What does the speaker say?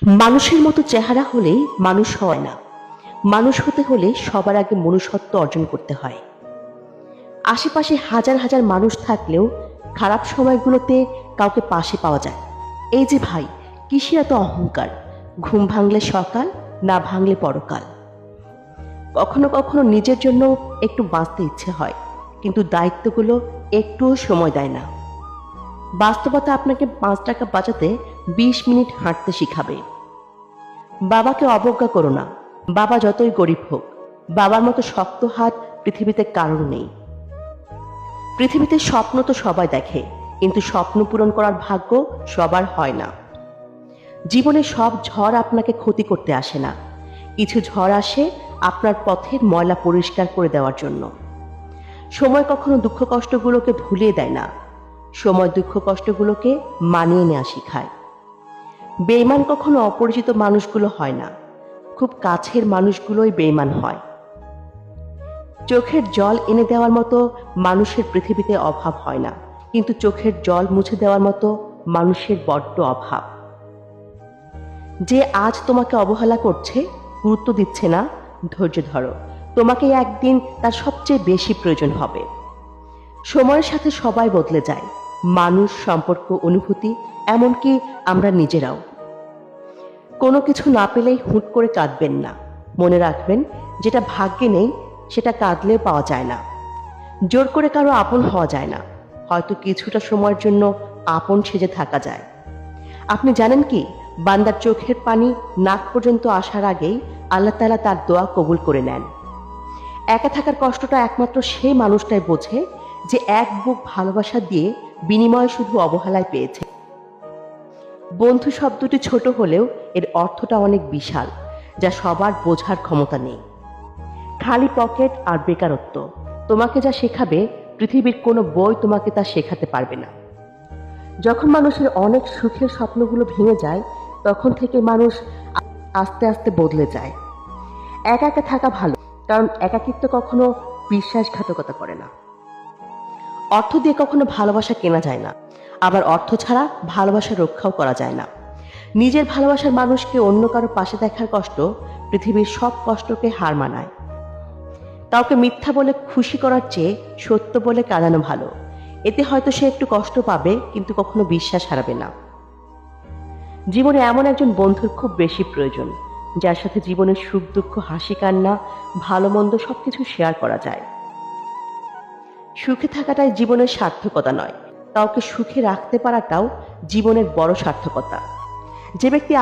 মানুষের মতো চেহারা হলেই মানুষ হয় না। মানুষ হতে হলে সবার আগে মনুষ্যত্ব অর্জন করতে হয়। আশেপাশে হাজার হাজার মানুষ থাকলেও খারাপ সময়গুলোতে কাউকে পাশে পাওয়া যায়। এই যে ভাই, কিসের এত অহংকার? ঘুম ভাঙলে সকাল, না ভাঙলে পরকাল। কখনো কখনো নিজের জন্য একটু বাঁচতে ইচ্ছে হয়, কিন্তু দায়িত্বগুলো একটুও সময় দেয় না। বাস্তবতা আপনাকে 5 টাকা বাঁচাতে 20 মিনিট হাঁটতে শিখাবে। বাবাকে অবজ্ঞা করো না, বাবা যতই গরিব হোক। বাবার মতো শক্ত হাত পৃথিবীতে কারণ নেই। পৃথিবীতে স্বপ্ন তো সবাই দেখে, কিন্তু স্বপ্ন পূরণ করার ভাগ্য সবার হয় না। জীবনে সব ঝড় আপনাকে ক্ষতি করতে আসে না। কিছু ঝড় আসে আপনার পথের ময়লা পরিষ্কার করে দেওয়ার জন্য। সময় কখনো দুঃখ কষ্টগুলোকে ভুলিয়ে দেয় না, সময় দুঃখ কষ্টগুলোকে মানিয়ে নেওয়া শিখায়। বেঈমান কখনো অপরিচিত মানুষগুলো হয় না, খুব কাছের মানুষগুলোই বেঈমান হয়। চোখের জল এনে দেওয়ার মতো মানুষের পৃথিবীতে অভাব হয় না, কিন্তু চোখের জল মুছে দেওয়ার মতো মানুষের বড্ড অভাব। যে আজ তোমাকে অবহেলা করছে, গুরুত্ব দিচ্ছে না, ধৈর্য ধরো, তোমাকে একদিন তার সবচেয়ে বেশি প্রয়োজন হবে। সময়ের সাথে সবাই বদলে যায়, মানুষ, সম্পর্ক, অনুভূতি, এমনকি আমরা নিজেরাও। কোনো কিছু না পেলেই হুট করে কাঁদবেন না। মনে রাখবেন, যেটা ভাগ্যে নেই সেটা কাঁদলেও পাওয়া যায় না। জোর করে কারো আপন হওয়া যায় না, হয়তো কিছুটা সময়ের জন্য আপন সেজে থাকা যায়। আপনি জানেন কি, বান্দার চোখের পানি নাক পর্যন্ত আসার আগেই আল্লাহ তাআলা তার দোয়া কবুল করে নেন। একা থাকার কষ্টটা একমাত্র সেই মানুষটাই বোঝে যে এক বুক ভালোবাসা দিয়ে বিনিময়ে শুধু অবহেলায় পেয়েছে। বন্ধু শব্দটি ছোট হলেও এর অর্থটা অনেক বিশাল, যা সবার বোঝার ক্ষমতা নেই। খালি পকেট আর বেকারত্ব তোমাকে যা শেখাবে, পৃথিবীর কোনো বই তোমাকে তা শেখাতে পারবে না। যখন মানুষের অনেক সুখের স্বপ্নগুলো ভেঙে যায়, তখন থেকে মানুষ আস্তে আস্তে বদলে যায়। একা একা থাকা ভালো, কারণ একাকিত্ব কখনো বিশ্বাসঘাতকতা করে না। অর্থ দিয়ে কখনো ভালোবাসা কেনা যায় না, আবার অর্থ ছাড়া ভালোবাসা রক্ষাও করা যায় না। নিজের ভালোবাসার মানুষকে অন্য কারো পাশে দেখার কষ্ট পৃথিবীর সব কষ্টকে হার মানায়। কাউকে মিথ্যা বলে খুশি করার চেয়ে সত্য বলে কাঁদানো ভালো। এতে হয়তো সে একটু কষ্ট পাবে, কিন্তু কখনো বিশ্বাস হারাবে না। জীবনে এমন একজন বন্ধুর খুব বেশি প্রয়োজন, যার সাথে জীবনের সুখ দুঃখ, হাসি কান্না, ভালো মন্দ সবকিছু শেয়ার করা যায়। সুখে থাকাটাই জীবনের সার্থকতা নয়, কাউকে সুখে রাখতে পারাটাও জীবনের বড় সার্থকতা। যে ব্যক্তি